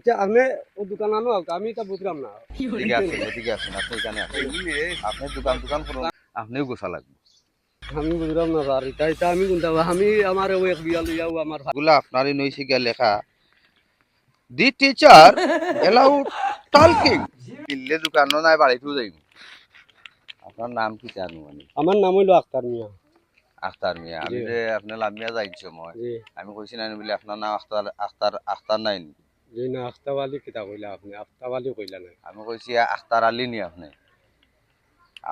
আচ্ছা আপনি ও দোকান আনো আমি তা বুঝলাম না। এদিকে আসেন, আপনি এখানে আসেন। আপনি দোকান করুন, আপনিও গোসা লাগবে। আমি বুঝলাম না স্যার, এটা এটা আমি কোনটা আমি আমার ও এক বিয়া লইয়াও আমার এগুলা আপনারই নইছে গিয়া লেখা, দি টিচার এলাউড টলকিং। কিনলে দোকানও নাই, বাড়িতেও যাইব। আপনার নাম কি জানো? মানে আমার নাম হইলো আক্তার মিয়া। আখতার মিয়া। জি আমি যে আপনার লামিয়া যাইছো মই, জি আমি কইছি না বলে আপনার নাম আখতার নাই নি? জি না, আখতাওয়ালি কিতা কইলা আপনি? আখতাওয়ালি কইলা না। আমি কইছি আখতার আলী নি আপনি?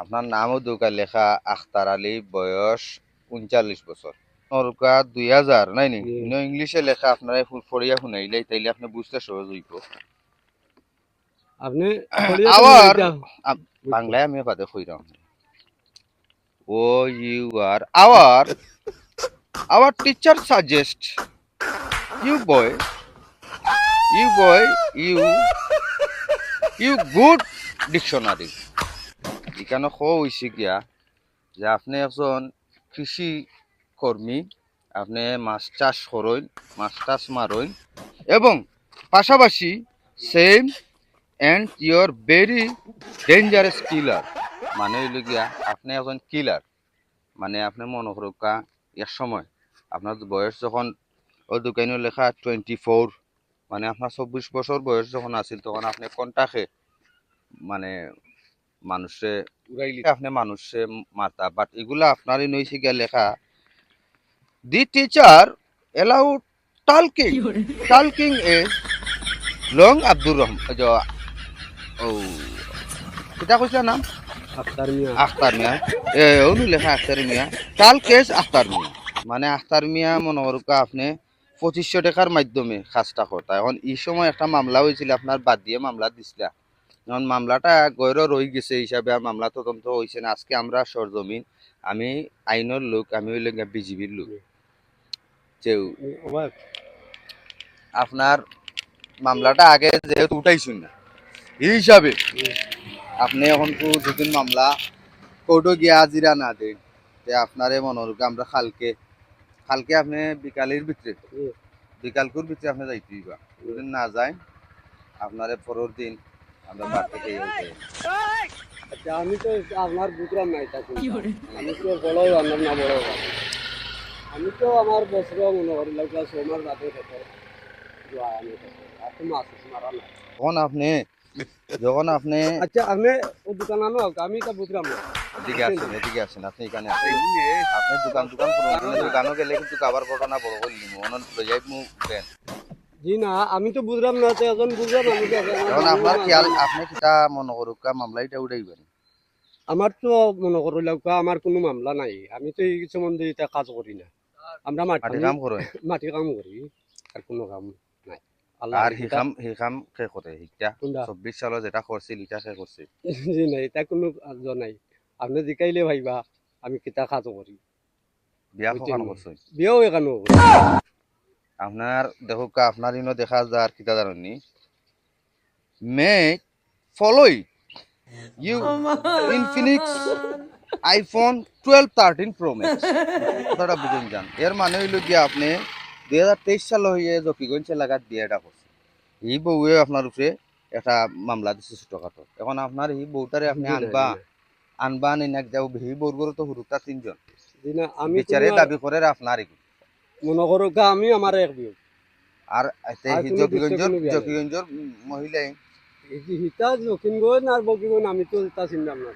আপনার নামও দোকান লেখা আখতার আলী, বয়স 39 বছর। নরকা 2000 নাই নি? জি ইংলিশে লেখা, আপনারা ফুল ফড়িয়া শুনাইলে তাইলে আপনি বুঝতে সহজ হইব। আপনি ফড়িয়া তো আবার এটা বুঝছি। বাংলায় আমি বাদে কইরাম, ও you are our teacher suggest you buy you buy you you good dictionary. এখানে হইছে গিয়া যে আপনি একজন কৃষি কর্মী, আপনি মাছ চাষ করইন, মাছ টাছ মারইন, এবং পাশাপাশি same and your very dangerous killer. মানে হইল গিয়া আপনি একজন কিলার। মানে আপনি মনে করুকা এক সময় আপনার বয়স যখন ওই দোকানে লেখা 24, মানে আপনার 24 বছর বয়স যখন আছিল তখন আপনি কন্টাকে মানে মানুষে উড়াইলি, আপনি মানুষে মারতা। বাট এগুলা আপনারই নইছে গিয়া লেখা, the teacher allowed talking. Talking is long Abdur Rahman. ও কিতা কইছিলা নাম? আক্তার মিয়া। আখতার মিয়া। অনু লেখা আখতার মিয়া, টাল কেস আখতার মিয়া। মানে আখতার মিয়া মনে করুকা আপনি 2500 টাকার মাধ্যমে কাজটা করতা। এখন এই সময় একটা মামলা হয়েছিল, আপনার বাদ দিয়ে মামলা দিছিলা। এখন মামলাটা গয়র রয়ে গেছে হিসাবে আর মামলা তদন্ত হয়েছে না। আজকে আমরা সরজমিন, আমি আইনের লোক, আমি হইলে বিজিবির লোক, যে ওবাক আপনার মামলাটা আগে যেহেতু উঠাইছুন না এই হিসাবে আপনি এখন তো যেদিন মামলা কোর্টও গিয়া হাজিরা না দেন, তে আপনারে মনে হল আমরা খালকে খালকে আপনি বিকালের ভিতরে, বিকালকুর ভিতরে আপনি যাইতে দিবা। যদি না যায় আপনারে পরের দিন আমরা বাড়ি থেকে আচ্ছা আমি তো আপনার বুঝলাম না এটা কোনটা। আমি তো বড় রান্নার না বড় রান্না। আমি তো আমার বছর মনে করি লাগা সোমার রাতে খেতে জোয়া আমি খেতে আর তো মাছ মারা না। তখন আপনি যখন আপনি আচ্ছা আপনি ও দোকান আনো আমি তা বুঝলাম না। এদিকে আসেন, আপনি এখানে আসেন। আপনি দোকান করুন, আপনি দোকানও গেলে কিন্তু কাবার ঘটনা বড় করলি অনন্ত লইয়াই মু দেন। জি না আমি তো বুঝলাম না, তো এখন বুঝলাম আমি তো এখন আপনার খেয়াল, আপনি কিটা মনে করুকা মামলাইটা উঠাইবেন। আমার তো মনে করো লাগা আমার কোনো মামলা নাই। আমি তো এই সম্বন্ধে এটা কাজ করি না। আমরা মাটি আমি কাম করেন মাটি কাম করি, আর কোনো কাম নাই। আল্লাহ আর এটা হিকাম কে করে হিটা কোনটা 24 সালে যেটা করছিল এটা কে করছে। জি নাই, এটা কোনো কাজ নাই। আপনি জিকাইলে ভাইবা আমি কিতা কাজ করি। বিয়া বুঝছেন কখন নি? করছেন বিয়েও এখানেও করি। আপনার? দেখুক আপনার ইনো দেখা যায় আর কিতা জানি মে ফলোই you Infinix iPhone 12 13 pro max. কথাটা বুঝুন যান, এর মানে হইল গিয়া আপনি 2023 সালে হইয়ে জকিগঞ্জ এলাকার বিয়েটা করছে। এই বউয়ে আপনার উপরে একটা মামলা দিচ্ছে ছোটখাটো। এখন আপনার এই বউটারে আপনি জি না আনবা, জি না আনবা নিনাক যাও এই বউগুলো তো হুরুতা 3 জন জি না, আমি কোনো বিচারে আর দাবি করে আপনার মনে করো গা আমি আমার এক বিয়ে আর আর কোনো দ্বিতীয় কোনো বিয়া নাই। জকিগঞ্জর মহিলা, হিতা যখিন গই না বকিব আমি তো তা চিন্তাম না।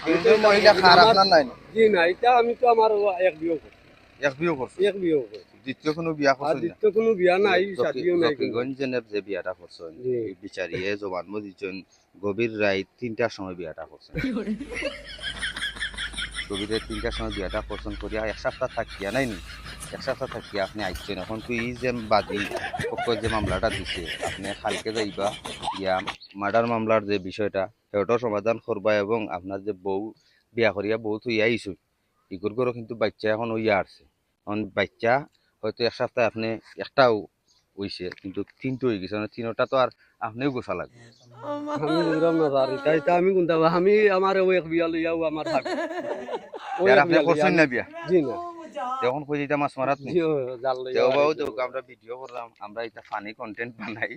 আমি তো জকিগঞ্জর এটা মহিলা খার আমার আপনার নাই না? জি না, এটা আমি তো আমার এক বিয়ে করছি। এক বিয়ে করছে, এক বিয়ে করছি দ্বিতীয় কোনো বিয়া আর করছেন না? দ্বিতীয় কোনো বিয়া নাই, শাদিও নাই কোনো। জকিগঞ্জ যে বিয়াটা করছেন, জি এই বিচারিয়ে জবানবো দিচ্ছেন গভীর রায় 3টার সময় বিয়াটা করছেন। গভীরের 3টার সময় বিয়াটা করছেন করিয়া 1 সপ্তাহ থাকিয়া নাই নি, 1 সপ্তাহ থাকিয়া আপনি আইছেন। এখন তুই এই যে বাদী পক্ষ যে মামলাটা দিছে, আপনি কালকে যাইবা ইয়া মার্ডার মামলার যে বিষয়টা সেটাও সমাধান করবা, এবং আপনার যে বউ বিয়া করিয়া বউ তুই আইসু ইগুর গরো কিন্তু বাচ্চা এখন ওইয়া আসছে। এখন বাচ্চা হয়তো 1 সপ্তাহ আপনি একটাও হইছে, কিন্তু 3টো হয়ে গেছে, মানে 3টা তো আর আপনিও গোসা লাগবে। আমি বুঝলাম না স্যার, এটা এটা আমি কোনটা আমি আমার ও এক বিয়া লইয়াও আমার থাকবে ও আর এক আপনি বিয়া লইয়া করছেন আমি না বিয়া? জি না যখন কই দিতাম মাছ মারাত নি জি ও জাল লইয়া দেওবাও দেখ, আমরা ভিডিও করলাম, আমরা এটা ফানি কন্টেন্ট বানাই।